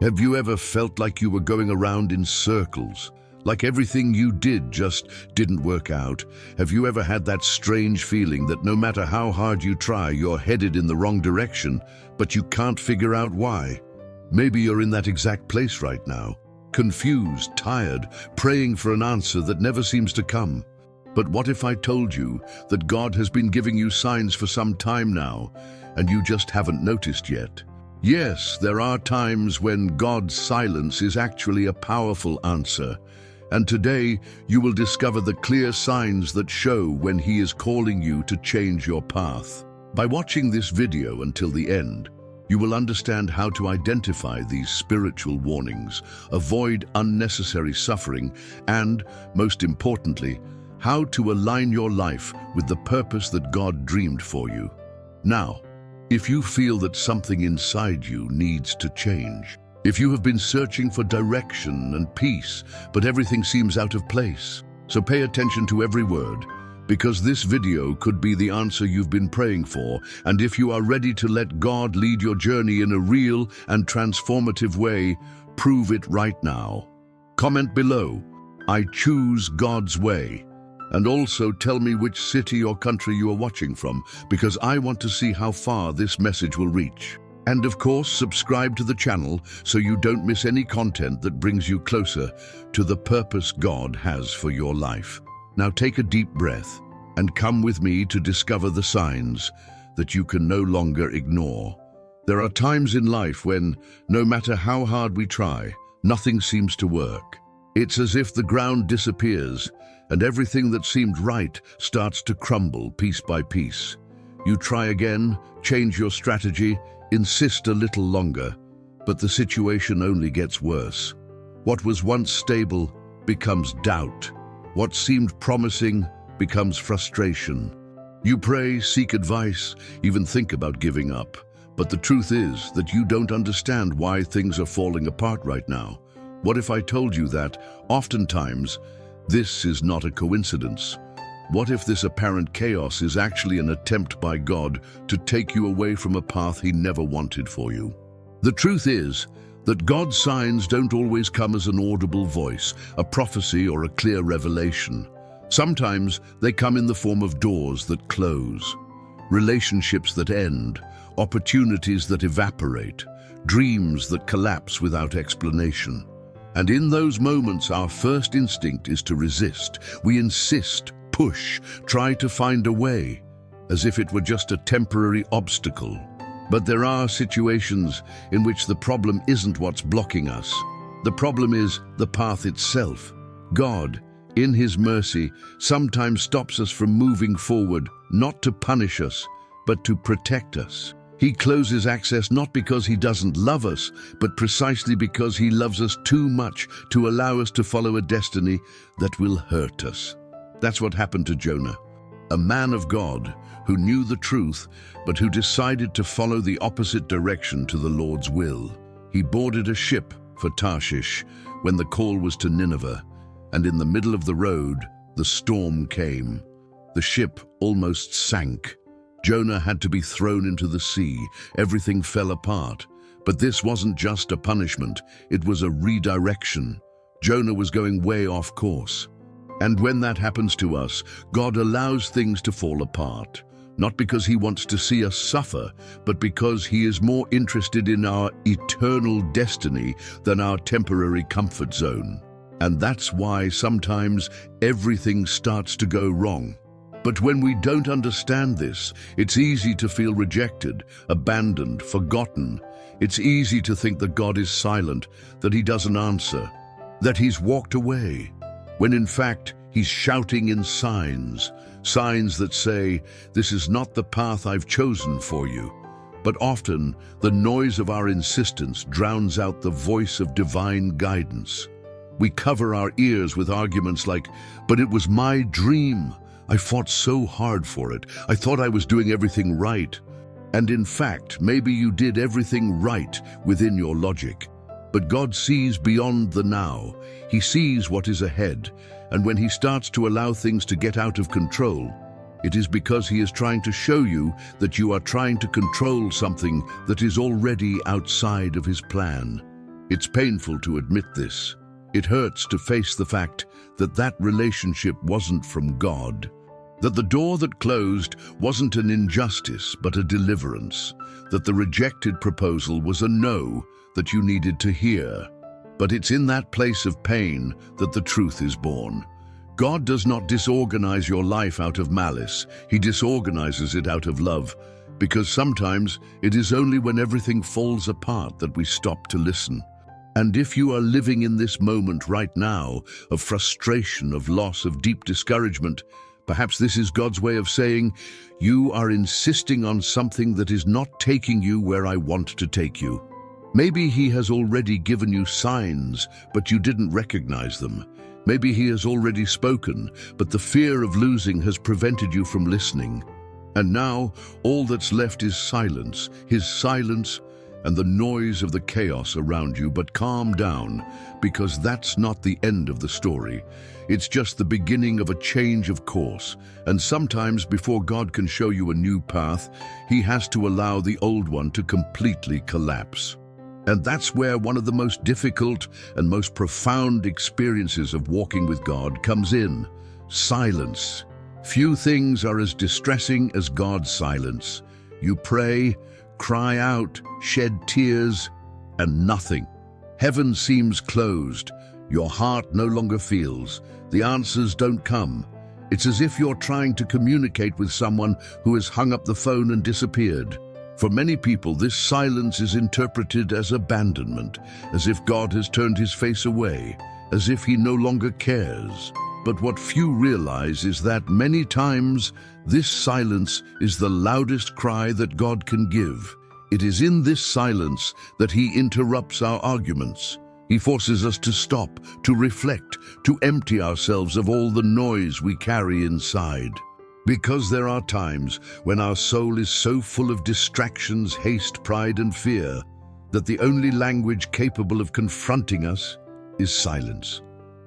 Have you ever felt like you were going around in circles? Like everything you did just didn't work out? Have you ever had that strange feeling that no matter how hard you try, you're headed in the wrong direction, but you can't figure out why? Maybe you're in that exact place right now, confused, tired, praying for an answer that never seems to come. But what if I told you that God has been giving you signs for some time now, and you just haven't noticed yet? Yes, there are times when God's silence is actually a powerful answer. And today, you will discover the clear signs that show when He is calling you to change your path. By watching this video until the end, you will understand how to identify these spiritual warnings, avoid unnecessary suffering, and, most importantly, how to align your life with the purpose that God dreamed for you. Now, if you feel that something inside you needs to change, if you have been searching for direction and peace, but everything seems out of place, so pay attention to every word, because this video could be the answer you've been praying for, and if you are ready to let God lead your journey in a real and transformative way, prove it right now. Comment below, "I choose God's way." And also tell me which city or country you are watching from, because I want to see how far this message will reach. And of course, subscribe to the channel so you don't miss any content that brings you closer to the purpose God has for your life. Now take a deep breath and come with me to discover the signs that you can no longer ignore. There are times in life when, no matter how hard we try, nothing seems to work. It's as if the ground disappears and everything that seemed right starts to crumble piece by piece. You try again, change your strategy, insist a little longer, but the situation only gets worse. What was once stable becomes doubt. What seemed promising becomes frustration. You pray, seek advice, even think about giving up. But the truth is that you don't understand why things are falling apart right now. What if I told you that, oftentimes, this is not a coincidence? What if this apparent chaos is actually an attempt by God to take you away from a path He never wanted for you? The truth is that God's signs don't always come as an audible voice, a prophecy, or a clear revelation. Sometimes they come in the form of doors that close, relationships that end, opportunities that evaporate, dreams that collapse without explanation. And in those moments, our first instinct is to resist. We insist, push, try to find a way, as if it were just a temporary obstacle. But there are situations in which the problem isn't what's blocking us. The problem is the path itself. God, in His mercy, sometimes stops us from moving forward, not to punish us, but to protect us. He closes access not because He doesn't love us, but precisely because He loves us too much to allow us to follow a destiny that will hurt us. That's what happened to Jonah, a man of God who knew the truth, but who decided to follow the opposite direction to the Lord's will. He boarded a ship for Tarshish when the call was to Nineveh, and in the middle of the road, the storm came. The ship almost sank. Jonah had to be thrown into the sea. Everything fell apart. But this wasn't just a punishment, it was a redirection. Jonah was going way off course. And when that happens to us, God allows things to fall apart. Not because He wants to see us suffer, but because He is more interested in our eternal destiny than our temporary comfort zone. And that's why sometimes everything starts to go wrong. But when we don't understand this, it's easy to feel rejected, abandoned, forgotten. It's easy to think that God is silent, that He doesn't answer, that He's walked away, when in fact He's shouting in signs that say, "This is not the path I've chosen for you." But often, the noise of our insistence drowns out the voice of divine guidance. We cover our ears with arguments like, "But it was my dream. I fought so hard for it. I thought I was doing everything right." And in fact, maybe you did everything right within your logic. But God sees beyond the now. He sees what is ahead. And when He starts to allow things to get out of control, it is because He is trying to show you that you are trying to control something that is already outside of His plan. It's painful to admit this. It hurts to face the fact that that relationship wasn't from God. That the door that closed wasn't an injustice, but a deliverance. That the rejected proposal was a no that you needed to hear. But it's in that place of pain that the truth is born. God does not disorganize your life out of malice. He disorganizes it out of love. Because sometimes it is only when everything falls apart that we stop to listen. And if you are living in this moment right now of frustration, of loss, of deep discouragement, perhaps this is God's way of saying, you are insisting on something that is not taking you where I want to take you. Maybe He has already given you signs, but you didn't recognize them. Maybe He has already spoken, but the fear of losing has prevented you from listening. And now, all that's left is silence, His silence, and the noise of the chaos around you. But calm down, because that's not the end of the story. It's just the beginning of a change of course. And sometimes before God can show you a new path, He has to allow the old one to completely collapse. And that's where one of the most difficult and most profound experiences of walking with God comes in: silence. Few things are as distressing as God's silence. You pray, cry out, shed tears, and nothing. Heaven seems closed. Your heart no longer feels. The answers don't come. It's as if you're trying to communicate with someone who has hung up the phone and disappeared. For many people, this silence is interpreted as abandonment, as if God has turned His face away, as if He no longer cares. But what few realize is that many times this silence is the loudest cry that God can give. It is in this silence that He interrupts our arguments. He forces us to stop, to reflect, to empty ourselves of all the noise we carry inside. Because there are times when our soul is so full of distractions, haste, pride, and fear that the only language capable of confronting us is silence.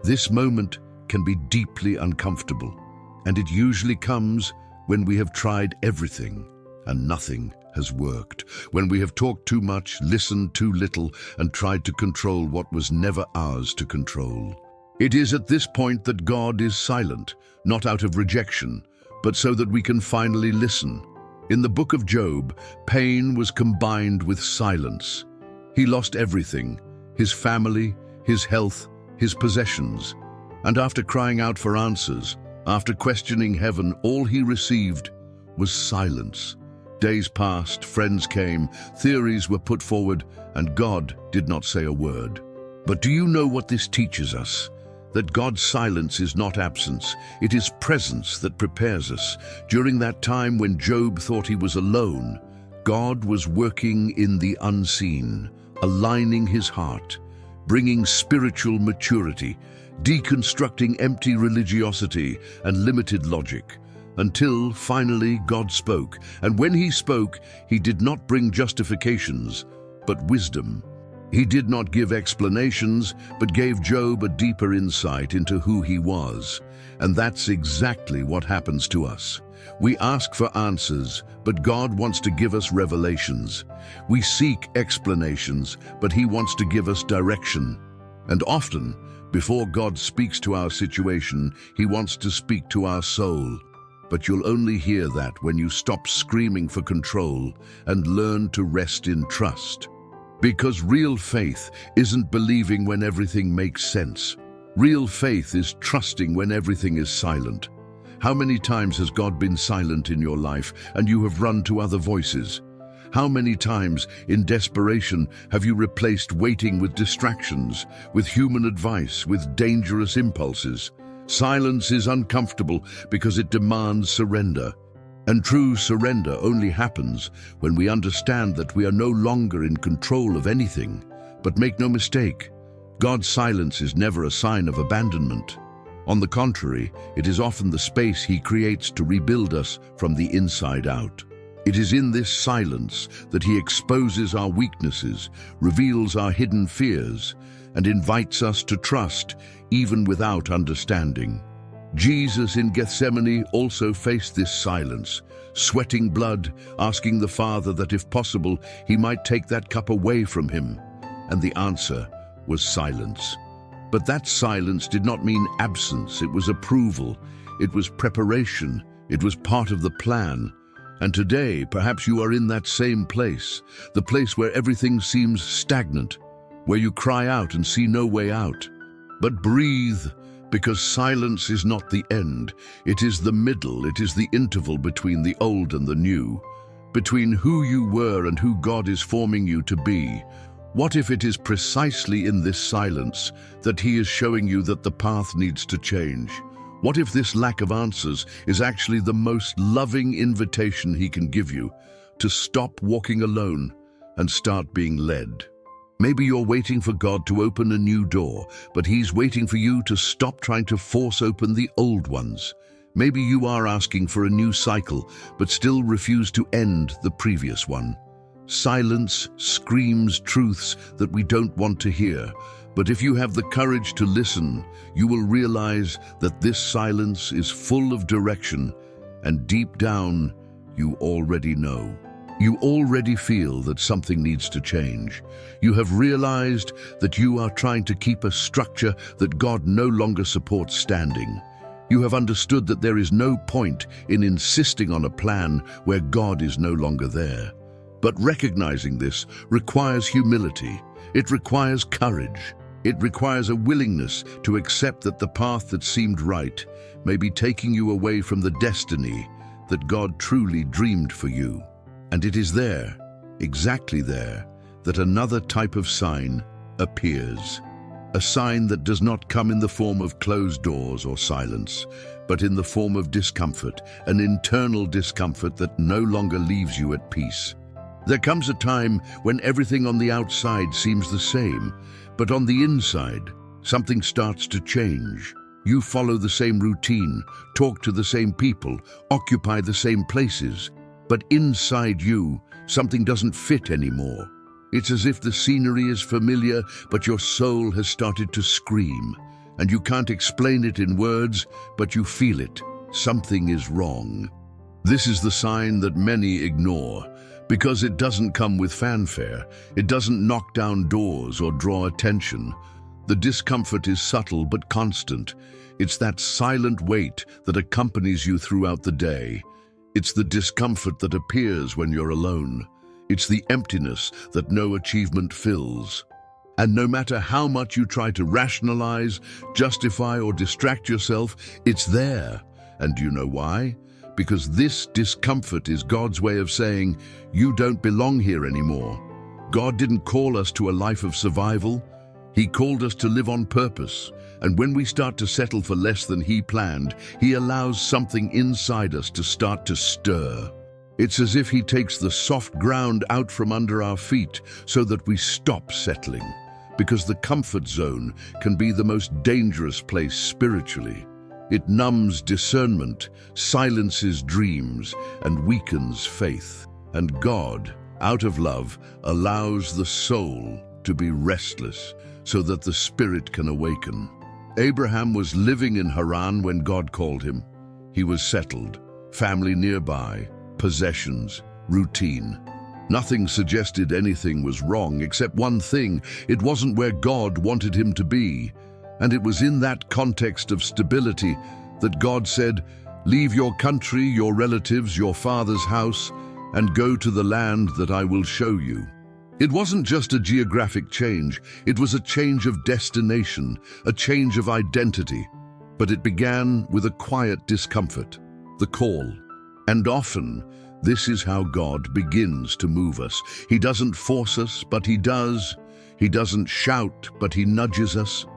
This moment can be deeply uncomfortable, and it usually comes when we have tried everything and nothing has worked, when we have talked too much, listened too little, and tried to control what was never ours to control. It is at this point that God is silent, not out of rejection, but so that we can finally listen. In the book of Job, pain was combined with silence. He lost everything: his family, his health, his possessions. And after crying out for answers, after questioning heaven, all he received was silence. Days passed, friends came, theories were put forward, and God did not say a word. But do you know what this teaches us? That God's silence is not absence, it is presence that prepares us. During that time when Job thought he was alone, God was working in the unseen, aligning his heart, bringing spiritual maturity, deconstructing empty religiosity and limited logic, until finally God spoke. And when He spoke, He did not bring justifications, but wisdom. He did not give explanations, but gave Job a deeper insight into who he was. And that's exactly what happens to us. We ask for answers, but God wants to give us revelations. We seek explanations, but He wants to give us direction. And often, before God speaks to our situation, He wants to speak to our soul. But you'll only hear that when you stop screaming for control and learn to rest in trust. Because real faith isn't believing when everything makes sense. Real faith is trusting when everything is silent. How many times has God been silent in your life and you have run to other voices? How many times, in desperation, have you replaced waiting with distractions, with human advice, with dangerous impulses? Silence is uncomfortable because it demands surrender. And true surrender only happens when we understand that we are no longer in control of anything. But make no mistake, God's silence is never a sign of abandonment. On the contrary, it is often the space He creates to rebuild us from the inside out. It is in this silence that He exposes our weaknesses, reveals our hidden fears, and invites us to trust even without understanding. Jesus in Gethsemane also faced this silence, sweating blood, asking the Father that if possible, He might take that cup away from Him. And the answer was silence. But that silence did not mean absence. It was approval. It was preparation. It was part of the plan. And today, perhaps you are in that same place, the place where everything seems stagnant, where you cry out and see no way out. But breathe, because silence is not the end. It is the middle. It is the interval between the old and the new, between who you were and who God is forming you to be. What if it is precisely in this silence that He is showing you that the path needs to change? What if this lack of answers is actually the most loving invitation He can give you, to stop walking alone and start being led? Maybe you're waiting for God to open a new door, but He's waiting for you to stop trying to force open the old ones. Maybe you are asking for a new cycle, but still refuse to end the previous one. Silence screams truths that we don't want to hear. But if you have the courage to listen, you will realize that this silence is full of direction, and deep down, you already know. You already feel that something needs to change. You have realized that you are trying to keep a structure that God no longer supports standing. You have understood that there is no point in insisting on a plan where God is no longer there. But recognizing this requires humility. It requires courage. It requires a willingness to accept that the path that seemed right may be taking you away from the destiny that God truly dreamed for you. And it is there, exactly there, that another type of sign appears. A sign that does not come in the form of closed doors or silence, but in the form of discomfort, an internal discomfort that no longer leaves you at peace. There comes a time when everything on the outside seems the same, but on the inside, something starts to change. You follow the same routine, talk to the same people, occupy the same places, but inside you, something doesn't fit anymore. It's as if the scenery is familiar, but your soul has started to scream, and you can't explain it in words, but you feel it. Something is wrong. This is the sign that many ignore, because it doesn't come with fanfare. It doesn't knock down doors or draw attention. The discomfort is subtle but constant. It's that silent weight that accompanies you throughout the day. It's the discomfort that appears when you're alone. It's the emptiness that no achievement fills. And no matter how much you try to rationalize, justify, or distract yourself, it's there. And do you know why? Because this discomfort is God's way of saying, you don't belong here anymore. God didn't call us to a life of survival. He called us to live on purpose. And when we start to settle for less than He planned, He allows something inside us to start to stir. It's as if He takes the soft ground out from under our feet so that we stop settling. Because the comfort zone can be the most dangerous place spiritually. It numbs discernment, silences dreams, and weakens faith. And God, out of love, allows the soul to be restless so that the spirit can awaken. Abraham was living in Haran when God called him. He was settled, family nearby, possessions, routine. Nothing suggested anything was wrong except one thing: it wasn't where God wanted him to be. And it was in that context of stability that God said, "Leave your country, your relatives, your father's house, and go to the land that I will show you." It wasn't just a geographic change, it was a change of destination, a change of identity. But it began with a quiet discomfort, the call. And often, this is how God begins to move us. He doesn't force us, but He does. He doesn't shout, but He nudges us.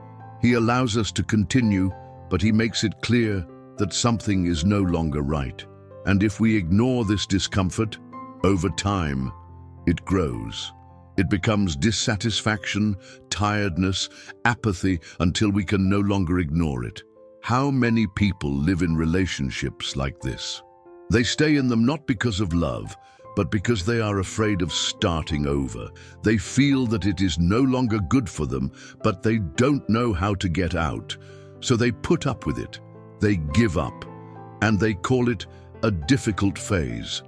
He allows us to continue, but He makes it clear that something is no longer right. And if we ignore this discomfort, over time, it grows. It becomes dissatisfaction, tiredness, apathy, until we can no longer ignore it. How many people live in relationships like this? They stay in them not because of love, but because they are afraid of starting over. They feel that it is no longer good for them, but they don't know how to get out. So they put up with it. They give up. And they call it a difficult phase,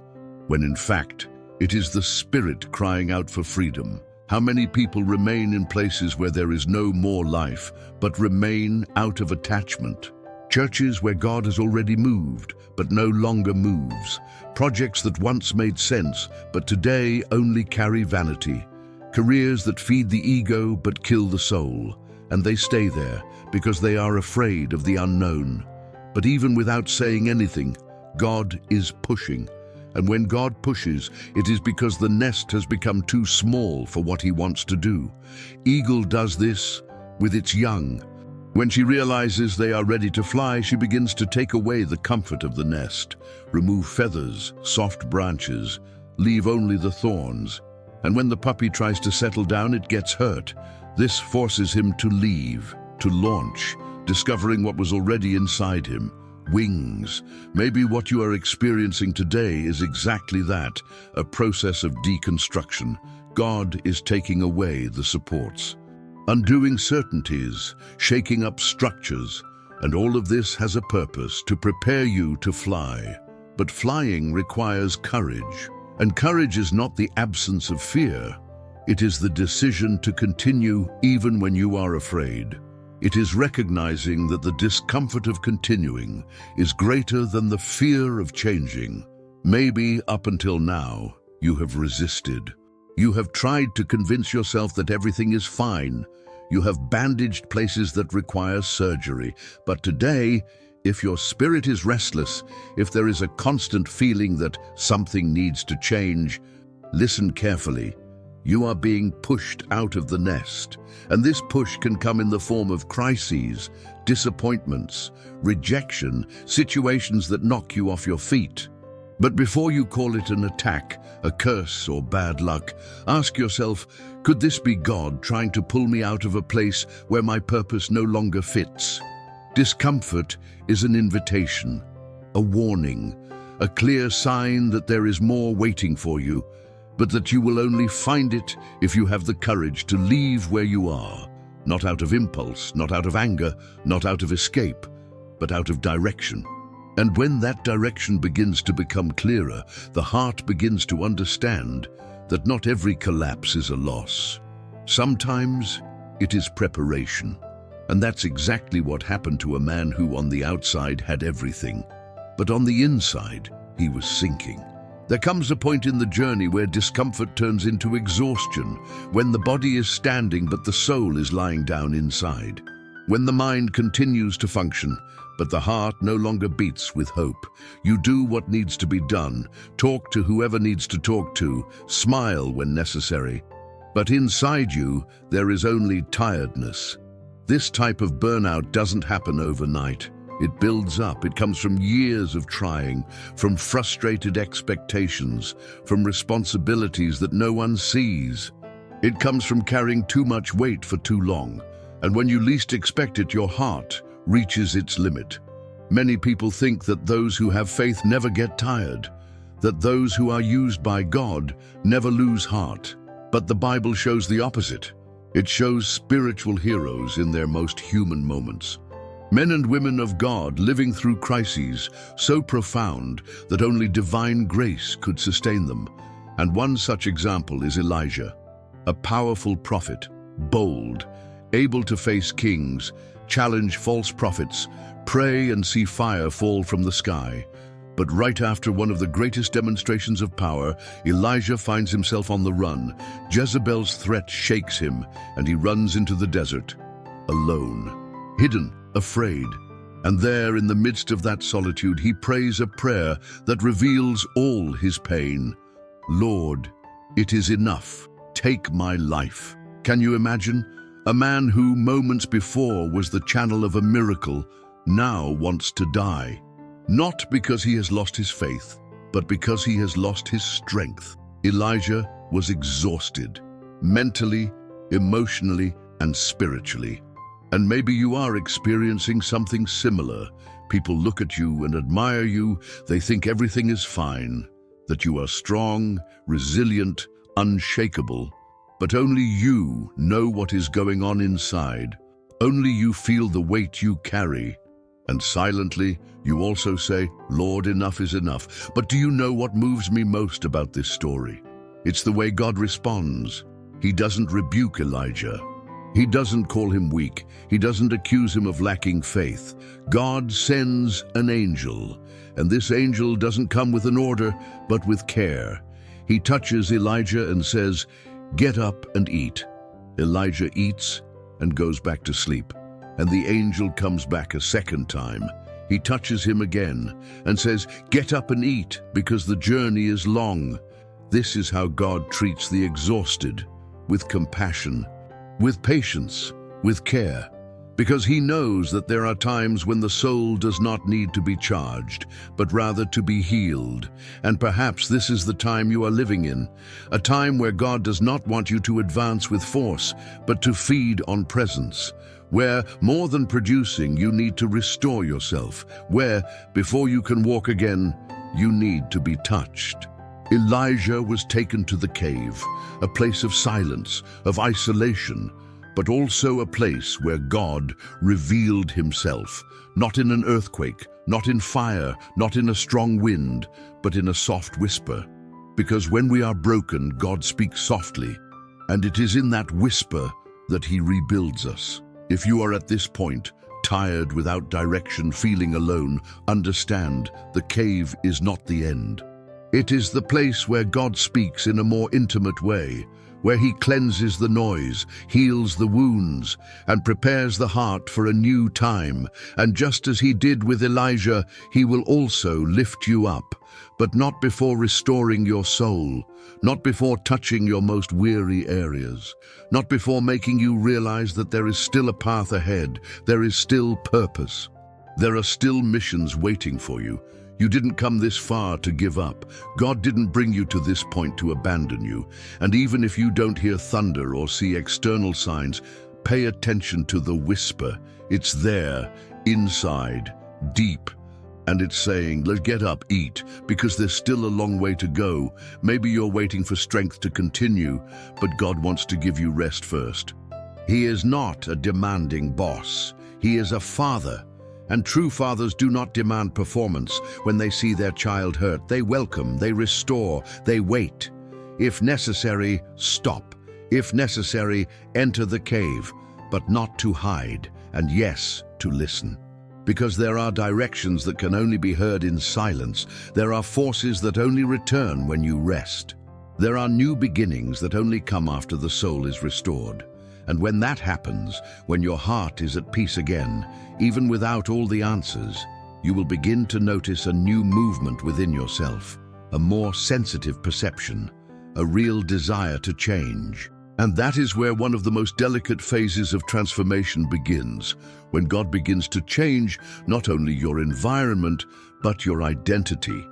when in fact, it is the spirit crying out for freedom. How many people remain in places where there is no more life, but remain out of attachment? Churches where God has already moved, but no longer moves. Projects that once made sense, but today only carry vanity. Careers that feed the ego, but kill the soul. And they stay there because they are afraid of the unknown. But even without saying anything, God is pushing. And when God pushes, it is because the nest has become too small for what he wants to do. Eagle does this with its young. When she realizes they are ready to fly, she begins to take away the comfort of the nest, remove feathers, soft branches, leave only the thorns. And when the puppy tries to settle down, it gets hurt. This forces him to leave, to launch, discovering what was already inside him. Wings. Maybe what you are experiencing today is exactly that, a process of deconstruction. God is taking away the supports, undoing certainties, shaking up structures, and all of this has a purpose, to prepare you to fly. But flying requires courage, and courage is not the absence of fear. It is the decision to continue even when you are afraid. It is recognizing that the discomfort of continuing is greater than the fear of changing. Maybe up until now, you have resisted. You have tried to convince yourself that everything is fine. You have bandaged places that require surgery. But today, if your spirit is restless, if there is a constant feeling that something needs to change, listen carefully. You are being pushed out of the nest, and this push can come in the form of crises, disappointments, rejection, situations that knock you off your feet. But before you call it an attack, a curse, or bad luck, ask yourself, could this be God trying to pull me out of a place where my purpose no longer fits? Discomfort is an invitation, a warning, a clear sign that there is more waiting for you, but that you will only find it if you have the courage to leave where you are, not out of impulse, not out of anger, not out of escape, but out of direction. And when that direction begins to become clearer, the heart begins to understand that not every collapse is a loss. Sometimes it is preparation. And that's exactly what happened to a man who on the outside had everything, but on the inside he was sinking. There comes a point in the journey where discomfort turns into exhaustion, when the body is standing but the soul is lying down inside. When the mind continues to function, but the heart no longer beats with hope. You do what needs to be done, talk to whoever needs to talk to, smile when necessary. But inside you, there is only tiredness. This type of burnout doesn't happen overnight. It builds up. It comes from years of trying, from frustrated expectations, from responsibilities that no one sees. It comes from carrying too much weight for too long. And when you least expect it, your heart reaches its limit. Many people think that those who have faith never get tired, that those who are used by God never lose heart. But the Bible shows the opposite. It shows spiritual heroes in their most human moments. Men and women of God living through crises so profound that only divine grace could sustain them. And one such example is Elijah, a powerful prophet, bold, able to face kings, challenge false prophets, pray and see fire fall from the sky. But right after one of the greatest demonstrations of power, Elijah finds himself on the run. Jezebel's threat shakes him, and he runs into the desert, alone, hidden, afraid. And there, in the midst of that solitude, he prays a prayer that reveals all his pain. Lord, it is enough. Take my life. Can you imagine? A man who moments before was the channel of a miracle now wants to die. Not because he has lost his faith, but because he has lost his strength. Elijah was exhausted, mentally, emotionally, and spiritually. And maybe you are experiencing something similar. People look at you and admire you. They think everything is fine, that you are strong, resilient, unshakable. But only you know what is going on inside. Only you feel the weight you carry. And silently, you also say, Lord, enough is enough. But do you know what moves me most about this story? It's the way God responds. He doesn't rebuke Elijah. He doesn't call him weak. He doesn't accuse him of lacking faith. God sends an angel, and this angel doesn't come with an order, but with care. He touches Elijah and says, "Get up and eat." Elijah eats and goes back to sleep, and the angel comes back a second time. He touches him again and says, "Get up and eat, because the journey is long." This is how God treats the exhausted, with compassion, with patience, with care, because he knows that there are times when the soul does not need to be charged, but rather to be healed. And perhaps this is the time you are living in, a time where God does not want you to advance with force, but to feed on presence, where, more than producing, you need to restore yourself, where, before you can walk again, you need to be touched. Elijah was taken to the cave, a place of silence, of isolation, but also a place where God revealed himself, not in an earthquake, not in fire, not in a strong wind, but in a soft whisper. Because when we are broken, God speaks softly, and it is in that whisper that he rebuilds us. If you are at this point, tired, without direction, feeling alone, understand, the cave is not the end. It is the place where God speaks in a more intimate way, where he cleanses the noise, heals the wounds, and prepares the heart for a new time. And just as he did with Elijah, he will also lift you up, but not before restoring your soul, not before touching your most weary areas, not before making you realize that there is still a path ahead, there is still purpose. There are still missions waiting for you. You didn't come this far to give up. God didn't bring you to this point to abandon you. And even if you don't hear thunder or see external signs, pay attention to the whisper. It's there, inside, deep. And it's saying, "Let's get up, eat," because there's still a long way to go. Maybe you're waiting for strength to continue, but God wants to give you rest first. He is not a demanding boss. He is a father. And true fathers do not demand performance. When they see their child hurt, they welcome, they restore, they wait. If necessary, stop. If necessary, enter the cave, but not to hide, and yes, to listen. Because there are directions that can only be heard in silence. There are forces that only return when you rest. There are new beginnings that only come after the soul is restored. And when that happens, when your heart is at peace again, even without all the answers, you will begin to notice a new movement within yourself, a more sensitive perception, a real desire to change. And that is where one of the most delicate phases of transformation begins, when God begins to change not only your environment, but your identity.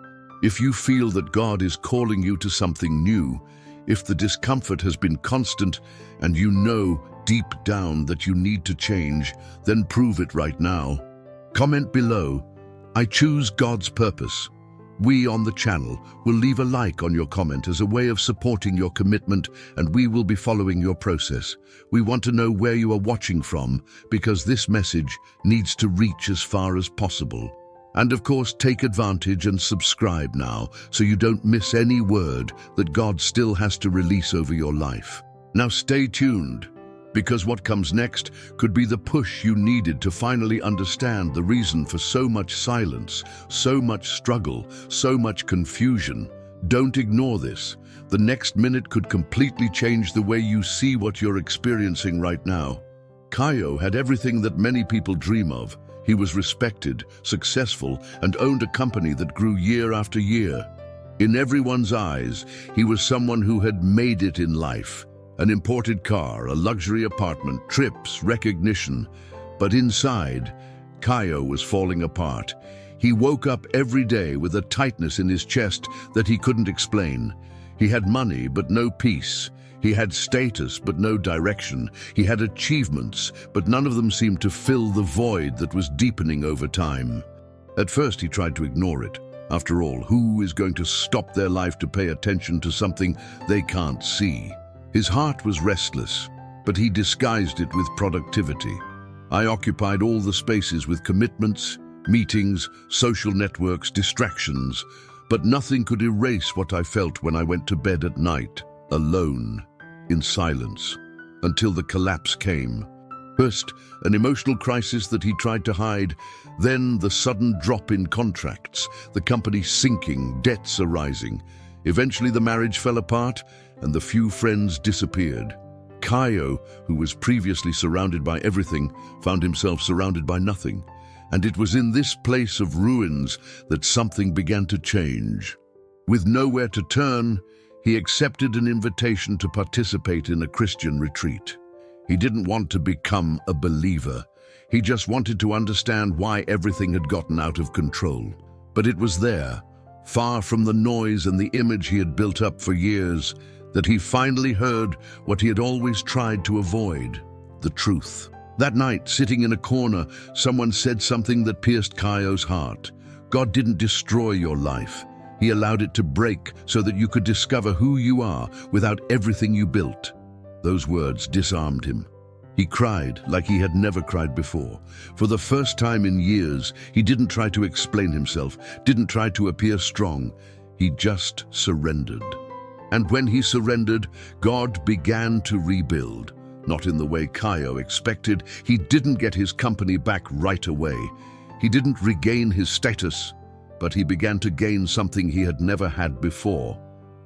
If you feel that God is calling you to something new, if the discomfort has been constant and you know deep down that you need to change, then prove it right now. Comment below, "I choose God's purpose." We on the channel will leave a like on your comment as a way of supporting your commitment, and we will be following your process. We want to know where you are watching from, because this message needs to reach as far as possible. And of course, take advantage and subscribe now so you don't miss any word that God still has to release over your life. Now stay tuned, because what comes next could be the push you needed to finally understand the reason for so much silence, so much struggle, so much confusion. Don't ignore this. The next minute could completely change the way you see what you're experiencing right now. Caio had everything that many people dream of. He was respected, successful, and owned a company that grew year after year. In everyone's eyes, he was someone who had made it in life. An imported car, a luxury apartment, trips, recognition. But inside, Caio was falling apart. He woke up every day with a tightness in his chest that he couldn't explain. He had money, but no peace. He had status, but no direction. He had achievements, but none of them seemed to fill the void that was deepening over time. At first, he tried to ignore it. After all, who is going to stop their life to pay attention to something they can't see? His heart was restless, but he disguised it with productivity. I occupied all the spaces with commitments, meetings, social networks, distractions, but nothing could erase what I felt when I went to bed at night, alone. in silence, until the collapse came. First, an emotional crisis that he tried to hide, then the sudden drop in contracts, the company sinking, debts arising. Eventually the marriage fell apart and the few friends disappeared. Caio, who was previously surrounded by everything, found himself surrounded by nothing. And it was in this place of ruins that something began to change. With nowhere to turn, he accepted an invitation to participate in a Christian retreat. He didn't want to become a believer. He just wanted to understand why everything had gotten out of control. But it was there, far from the noise and the image he had built up for years, that he finally heard what he had always tried to avoid, the truth. That night, sitting in a corner, someone said something that pierced Caio's heart. God didn't destroy your life. He allowed it to break so that you could discover who you are without everything you built. Those words disarmed him. He cried like he had never cried before. For the first time in years, he didn't try to explain himself, didn't try to appear strong. He just surrendered. And when he surrendered, God began to rebuild. Not in the way Caio expected. He didn't get his company back right away. He didn't regain his status, but he began to gain something he had never had before: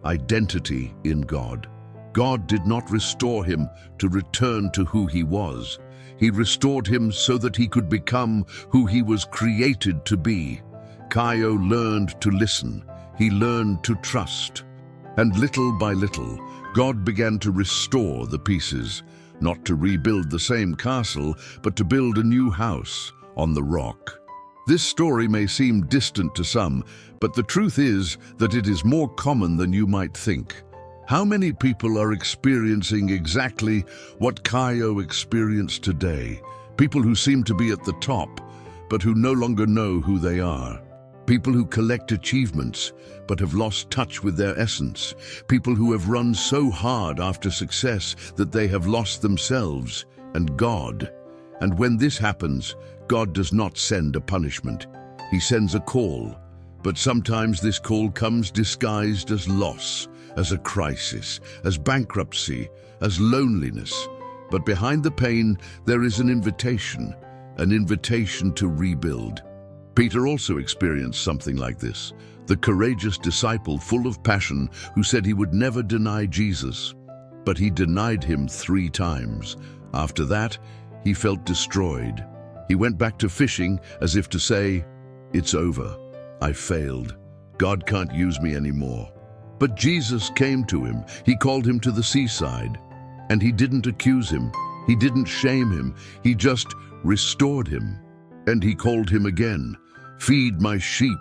identity in God. God did not restore him to return to who he was. He restored him so that he could become who he was created to be. Caio learned to listen. He learned to trust. And little by little, God began to restore the pieces, not to rebuild the same castle, but to build a new house on the rock. This story may seem distant to some, but the truth is that it is more common than you might think. How many people are experiencing exactly what Caio experienced today? People who seem to be at the top, but who no longer know who they are. People who collect achievements, but have lost touch with their essence. People who have run so hard after success that they have lost themselves and God. And when this happens, God does not send a punishment. He sends a call. But sometimes this call comes disguised as loss, as a crisis, as bankruptcy, as loneliness. But behind the pain, there is an invitation to rebuild. Peter also experienced something like this. The courageous disciple full of passion who said he would never deny Jesus. But he denied him 3 times. After that, he felt destroyed. He went back to fishing as if to say, "It's over. I failed. God can't use me anymore." But Jesus came to him. He called him to the seaside. And he didn't accuse him. He didn't shame him. He just restored him. And he called him again. "Feed my sheep."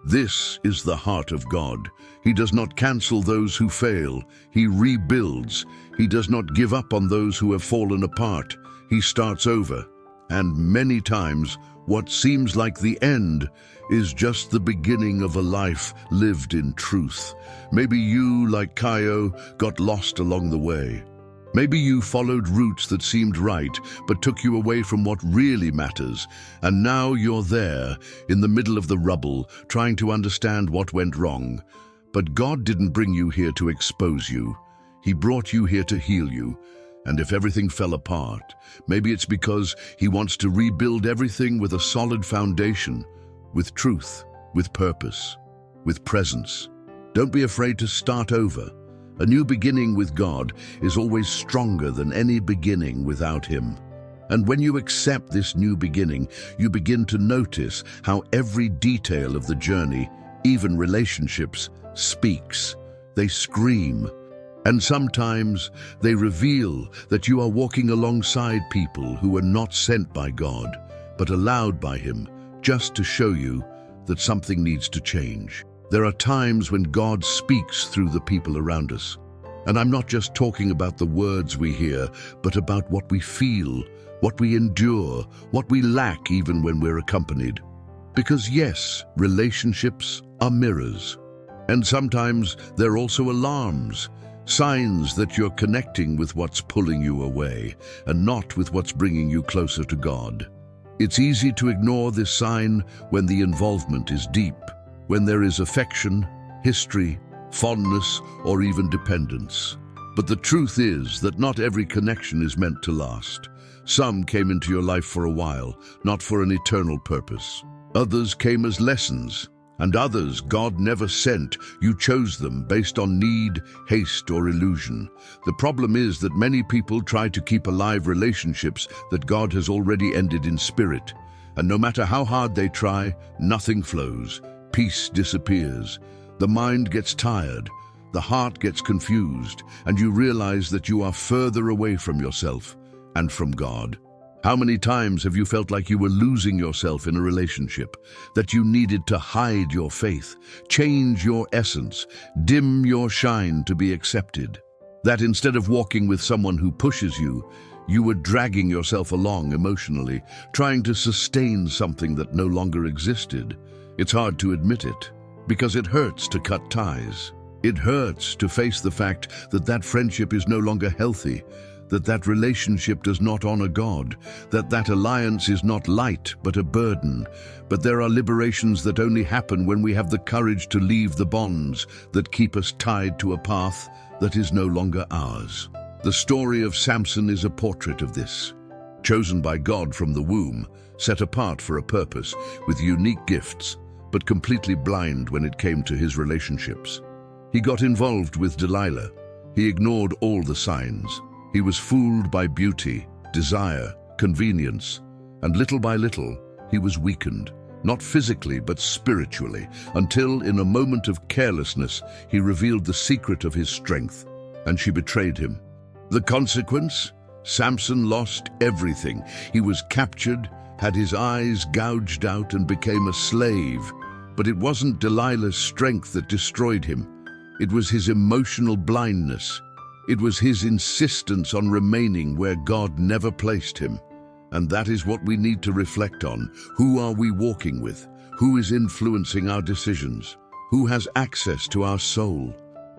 This is the heart of God. He does not cancel those who fail. He rebuilds. He does not give up on those who have fallen apart. He starts over. And many times, what seems like the end is just the beginning of a life lived in truth. Maybe you, like Caio, got lost along the way. Maybe you followed routes that seemed right, but took you away from what really matters. And now you're there, in the middle of the rubble, trying to understand what went wrong. But God didn't bring you here to expose you. He brought you here to heal you. And if everything fell apart, maybe it's because He wants to rebuild everything with a solid foundation, with truth, with purpose, with presence. Don't be afraid to start over. A new beginning with God is always stronger than any beginning without Him. And when you accept this new beginning, you begin to notice how every detail of the journey, even relationships, speaks. They scream. And sometimes they reveal that you are walking alongside people who are not sent by God, but allowed by Him, just to show you that something needs to change. There are times when God speaks through the people around us. And I'm not just talking about the words we hear, but about what we feel, what we endure, what we lack even when we're accompanied. Because yes, relationships are mirrors. And sometimes they're also alarms, signs that you're connecting with what's pulling you away and not with what's bringing you closer to God. It's easy to ignore this sign when the involvement is deep, when there is affection, history, fondness, or even dependence. But the truth is that not every connection is meant to last. Some came into your life for a while, not for an eternal purpose. Others came as lessons, and others God never sent. You chose them based on need, haste, or illusion. The problem is that many people try to keep alive relationships that God has already ended in spirit. And no matter how hard they try, nothing flows. Peace disappears. The mind gets tired. The heart gets confused, and you realize that you are further away from yourself and from God. How many times have you felt like you were losing yourself in a relationship, that you needed to hide your faith, change your essence, dim your shine to be accepted? That instead of walking with someone who pushes you, you were dragging yourself along emotionally, trying to sustain something that no longer existed. It's hard to admit it, because it hurts to cut ties. It hurts to face the fact that that friendship is no longer healthy, that that relationship does not honor God, that that alliance is not light but a burden. But there are liberations that only happen when we have the courage to leave the bonds that keep us tied to a path that is no longer ours. The story of Samson is a portrait of this. Chosen by God from the womb, set apart for a purpose, with unique gifts, but completely blind when it came to his relationships. He got involved with Delilah. He ignored all the signs. He was fooled by beauty, desire, convenience, and little by little, he was weakened, not physically but spiritually, until in a moment of carelessness, he revealed the secret of his strength, and she betrayed him. The consequence? Samson lost everything. He was captured, had his eyes gouged out, and became a slave. But it wasn't Delilah's strength that destroyed him. It was his emotional blindness. It was his insistence on remaining where God never placed him. And that is what we need to reflect on. Who are we walking with? Who is influencing our decisions? Who has access to our soul?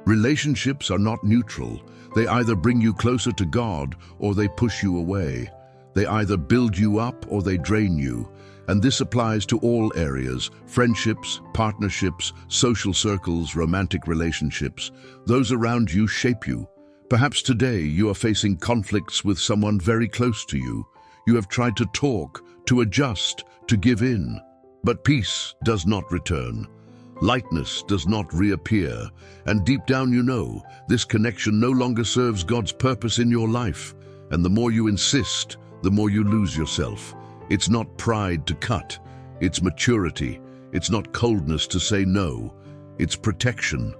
Relationships are not neutral. They either bring you closer to God or they push you away. They either build you up or they drain you. And this applies to all areas: friendships, partnerships, social circles, romantic relationships. Those around you shape you. Perhaps today you are facing conflicts with someone very close to you. You have tried to talk, to adjust, to give in. But peace does not return. Lightness does not reappear. And deep down you know, this connection no longer serves God's purpose in your life. And the more you insist, the more you lose yourself. It's not pride to cut. It's maturity. It's not coldness to say no. It's protection.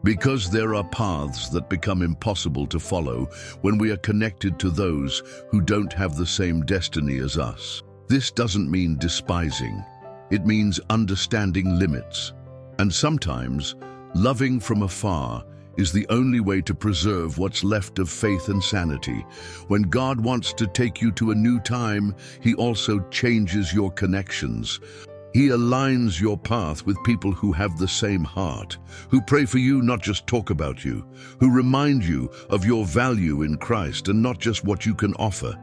Because there are paths that become impossible to follow when we are connected to those who don't have the same destiny as us. This doesn't mean despising. It means understanding limits. And sometimes, loving from afar is the only way to preserve what's left of faith and sanity. When God wants to take you to a new time, He also changes your connections. He aligns your path with people who have the same heart, who pray for you, not just talk about you, who remind you of your value in Christ and not just what you can offer.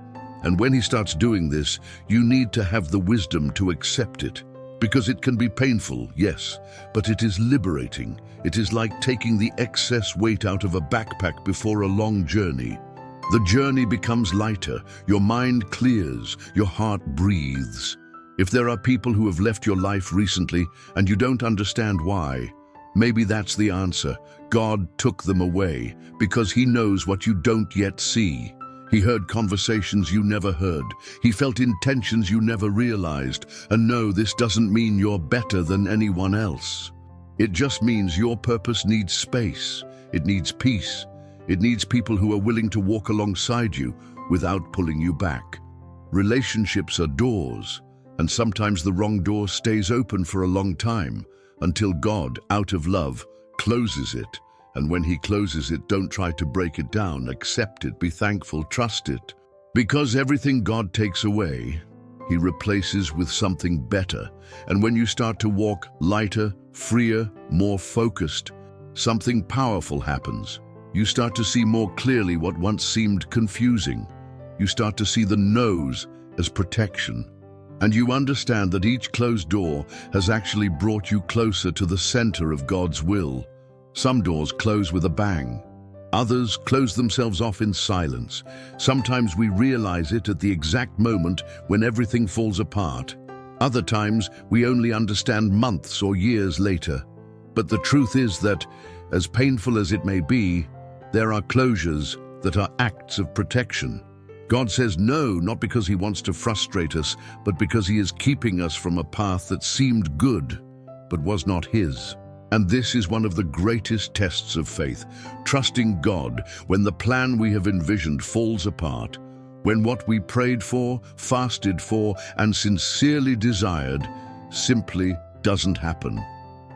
And when He starts doing this, you need to have the wisdom to accept it. Because it can be painful, yes, but it is liberating. It is like taking the excess weight out of a backpack before a long journey. The journey becomes lighter, your mind clears, your heart breathes. If there are people who have left your life recently and you don't understand why, maybe that's the answer. God took them away because He knows what you don't yet see. He heard conversations you never heard. He felt intentions you never realized. And no, this doesn't mean you're better than anyone else. It just means your purpose needs space. It needs peace. It needs people who are willing to walk alongside you without pulling you back. Relationships are doors, and sometimes the wrong door stays open for a long time until God, out of love, closes it. And when He closes it, don't try to break it down. Accept it, be thankful, trust it. Because everything God takes away, He replaces with something better. And when you start to walk lighter, freer, more focused, something powerful happens. You start to see more clearly what once seemed confusing. You start to see the no's as protection. And you understand that each closed door has actually brought you closer to the center of God's will. Some doors close with a bang, Others close themselves off in silence. Sometimes we realize it at the exact moment when everything falls apart. Other times we only understand months or years later. But the truth is that, as painful as it may be, there are closures that are acts of protection. God says no, not because he wants to frustrate us, but because he is keeping us from a path that seemed good, but was not his. And this is one of the greatest tests of faith, trusting God when the plan we have envisioned falls apart, when what we prayed for, fasted for, and sincerely desired simply doesn't happen.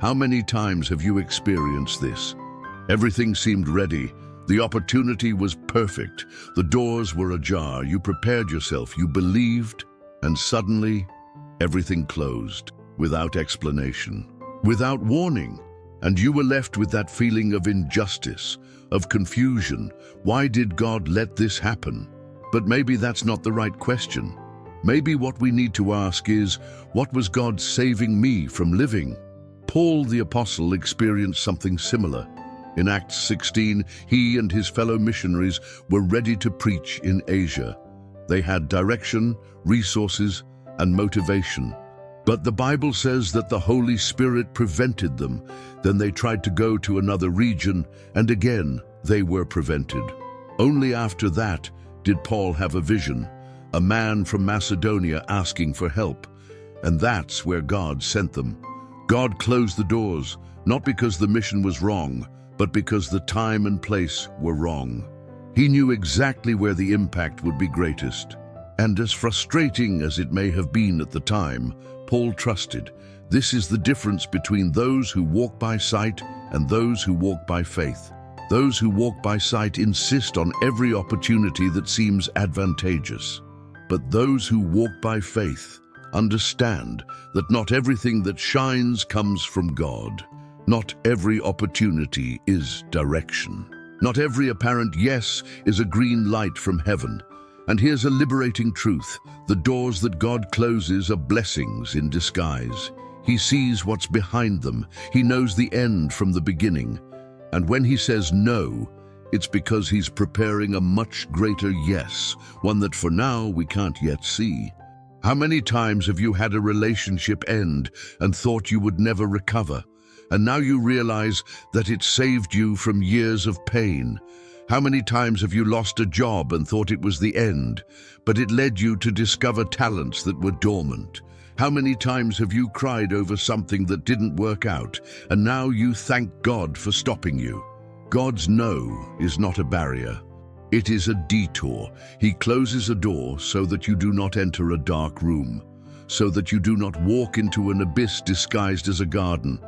How many times have you experienced this? Everything seemed ready. The opportunity was perfect. The doors were ajar. You prepared yourself. You believed. And suddenly, everything closed, without explanation, without warning. And you were left with that feeling of injustice, of confusion. Why did God let this happen? But maybe that's not the right question. Maybe what we need to ask is, what was God saving me from living? Paul the Apostle experienced something similar. In Acts 16, he and his fellow missionaries were ready to preach in Asia. They had direction, resources, and motivation. But the Bible says that the Holy Spirit prevented them. Then they tried to go to another region, and again they were prevented. Only after that did Paul have a vision, a man from Macedonia asking for help. And that's where God sent them. God closed the doors, not because the mission was wrong, but because the time and place were wrong. He knew exactly where the impact would be greatest. And as frustrating as it may have been at the time, Paul trusted. This is the difference between those who walk by sight and those who walk by faith. Those who walk by sight insist on every opportunity that seems advantageous. But those who walk by faith understand that not everything that shines comes from God. Not every opportunity is direction. Not every apparent yes is a green light from heaven. And here's a liberating truth. The doors that God closes are blessings in disguise. He sees what's behind them. He knows the end from the beginning. And when he says no, it's because he's preparing a much greater yes, one that for now we can't yet see. How many times have you had a relationship end and thought you would never recover? And now you realize that it saved you from years of pain. How many times have you lost a job and thought it was the end, but it led you to discover talents that were dormant? How many times have you cried over something that didn't work out, and now you thank God for stopping you? God's no is not a barrier. It is a detour. He closes a door so that you do not enter a dark room, so that you do not walk into an abyss disguised as a garden.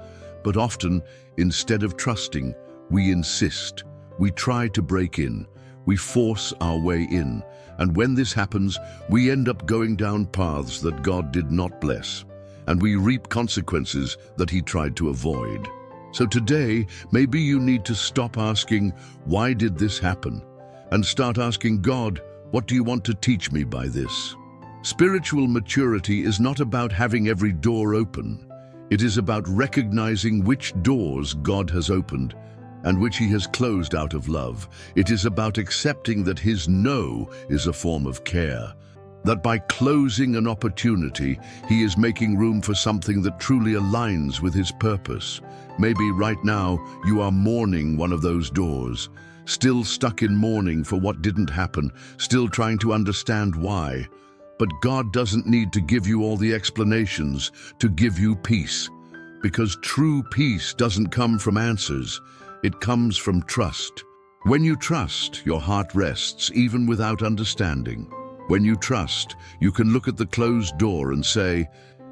But often, instead of trusting, we insist. We try to break in. We force our way in. And when this happens, we end up going down paths that God did not bless. And we reap consequences that he tried to avoid. So today, maybe you need to stop asking, why did this happen? And start asking God, what do you want to teach me by this? Spiritual maturity is not about having every door open. It is about recognizing which doors God has opened and which he has closed out of love. It is about accepting that his no is a form of care, that by closing an opportunity, he is making room for something that truly aligns with his purpose. Maybe right now you are mourning one of those doors, still stuck in mourning for what didn't happen, still trying to understand why. But God doesn't need to give you all the explanations to give you peace, because true peace doesn't come from answers. It comes from trust. When you trust, your heart rests even without understanding. When you trust, you can look at the closed door and say,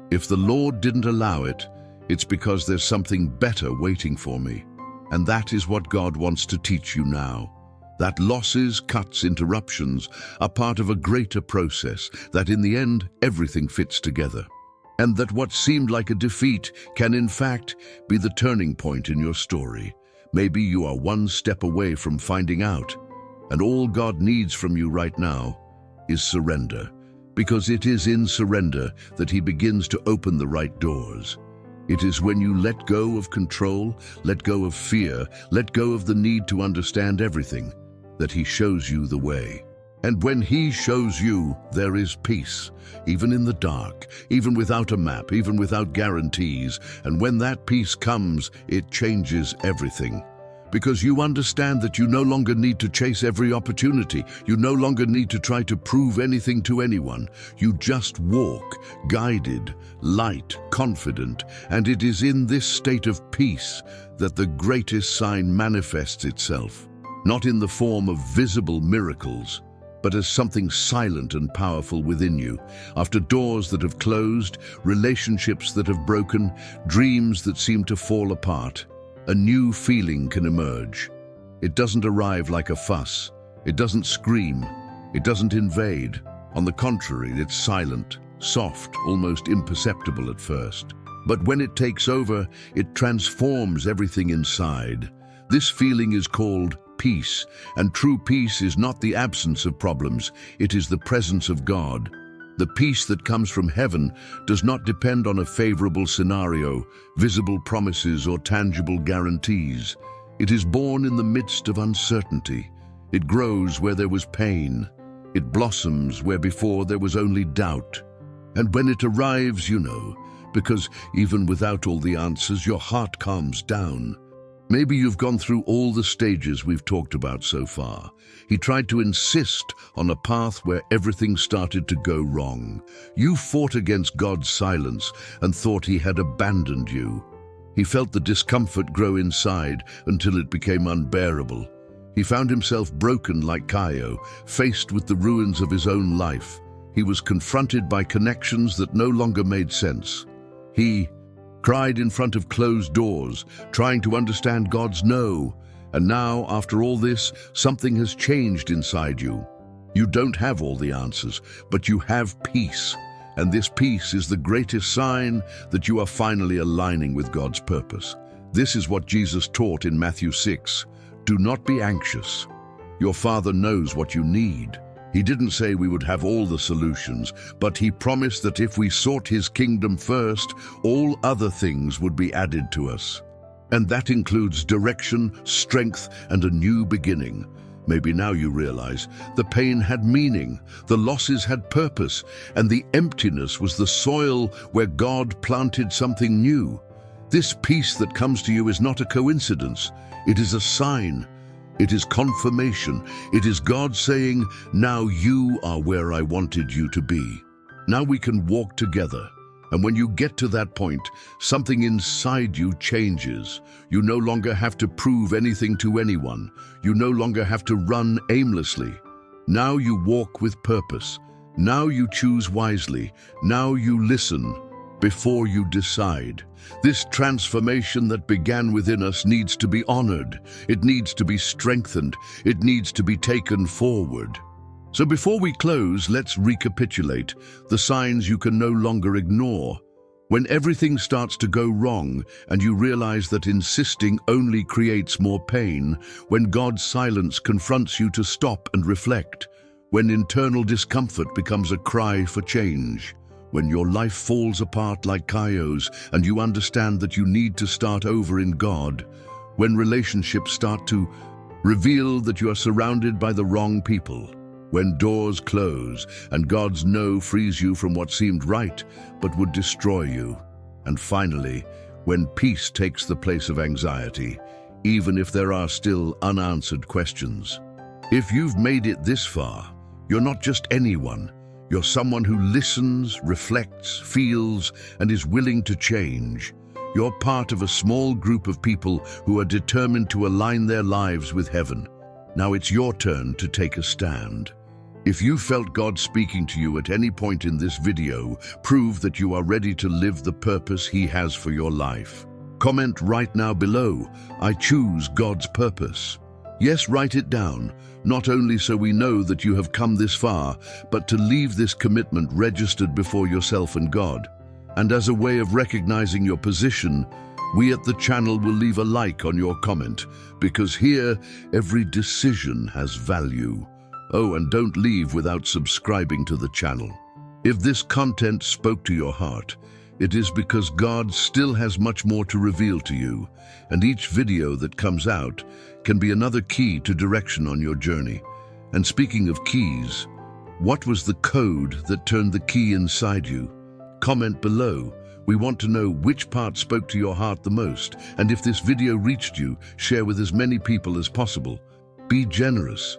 if the Lord didn't allow it, it's because there's something better waiting for me. And that is what God wants to teach you now. That losses, cuts, interruptions are part of a greater process, that in the end, everything fits together. And that what seemed like a defeat can in fact be the turning point in your story. Maybe you are one step away from finding out, and all God needs from you right now is surrender, because it is in surrender that he begins to open the right doors. It is when you let go of control, let go of fear, let go of the need to understand everything, that He shows you the way. And when He shows you, there is peace, even in the dark, even without a map, even without guarantees. And when that peace comes, it changes everything. Because you understand that you no longer need to chase every opportunity. You no longer need to try to prove anything to anyone. You just walk, guided, light, confident. And it is in this state of peace that the greatest sign manifests itself. Not in the form of visible miracles, but as something silent and powerful within you. After doors that have closed, relationships that have broken, dreams that seem to fall apart, a new feeling can emerge. It doesn't arrive like a fuss. It doesn't scream. It doesn't invade. On the contrary, it's silent, soft, almost imperceptible at first. But when it takes over, it transforms everything inside. This feeling is called peace, and true peace is not the absence of problems, it is the presence of God. The peace that comes from heaven does not depend on a favorable scenario, visible promises, or tangible guarantees. It is born in the midst of uncertainty. It grows where there was pain. It blossoms where before there was only doubt. And when it arrives, you know, because even without all the answers, your heart calms down. Maybe you've gone through all the stages we've talked about so far. He tried to insist on a path where everything started to go wrong. You fought against God's silence and thought He had abandoned you. He felt the discomfort grow inside until it became unbearable. He found himself broken like Caio, faced with the ruins of his own life. He was confronted by connections that no longer made sense. He cried in front of closed doors, trying to understand God's no. And now, after all this, something has changed inside you. You don't have all the answers, but you have peace. And this peace is the greatest sign that you are finally aligning with God's purpose. This is what Jesus taught in Matthew 6. Do not be anxious. Your Father knows what you need. He didn't say we would have all the solutions, but He promised that if we sought His kingdom first, all other things would be added to us. And that includes direction, strength, and a new beginning. Maybe now you realize the pain had meaning, the losses had purpose, and the emptiness was the soil where God planted something new. This peace that comes to you is not a coincidence. It is a sign. It is confirmation. It is God saying, now you are where I wanted you to be. Now we can walk together. And when you get to that point, something inside you changes. You no longer have to prove anything to anyone. You no longer have to run aimlessly. Now you walk with purpose. Now you choose wisely. Now you listen before you decide. This transformation that began within us needs to be honored. It needs to be strengthened. It needs to be taken forward. So before we close, let's recapitulate the signs you can no longer ignore. When everything starts to go wrong and you realize that insisting only creates more pain, when God's silence confronts you to stop and reflect, when internal discomfort becomes a cry for change, when your life falls apart like Caio's and you understand that you need to start over in God, when relationships start to reveal that you are surrounded by the wrong people, when doors close and God's no frees you from what seemed right but would destroy you, and finally, when peace takes the place of anxiety, even if there are still unanswered questions. If you've made it this far, you're not just anyone. You're someone who listens, reflects, feels, and is willing to change. You're part of a small group of people who are determined to align their lives with heaven. Now it's your turn to take a stand. If you felt God speaking to you at any point in this video, prove that you are ready to live the purpose He has for your life. Comment right now below, I choose God's purpose. Yes, write it down, not only so we know that you have come this far, but to leave this commitment registered before yourself and God. And as a way of recognizing your position, we at the channel will leave a like on your comment, because here, every decision has value. Oh, and don't leave without subscribing to the channel. If this content spoke to your heart, It is because God still has much more to reveal to you, and each video that comes out can be another key to direction on your journey. And speaking of keys, what was the code that turned the key inside you? Comment below. We want to know which part spoke to your heart the most, and if this video reached you, share with as many people as possible. Be generous.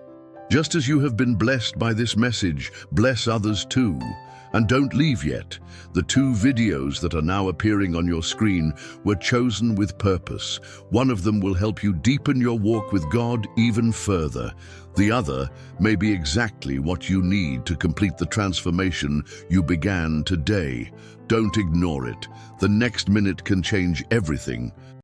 Just as you have been blessed by this message, bless others too. And don't leave yet. The 2 videos that are now appearing on your screen were chosen with purpose. One of them will help you deepen your walk with God even further. The other may be exactly what you need to complete the transformation you began today. Don't ignore it. The next minute can change everything.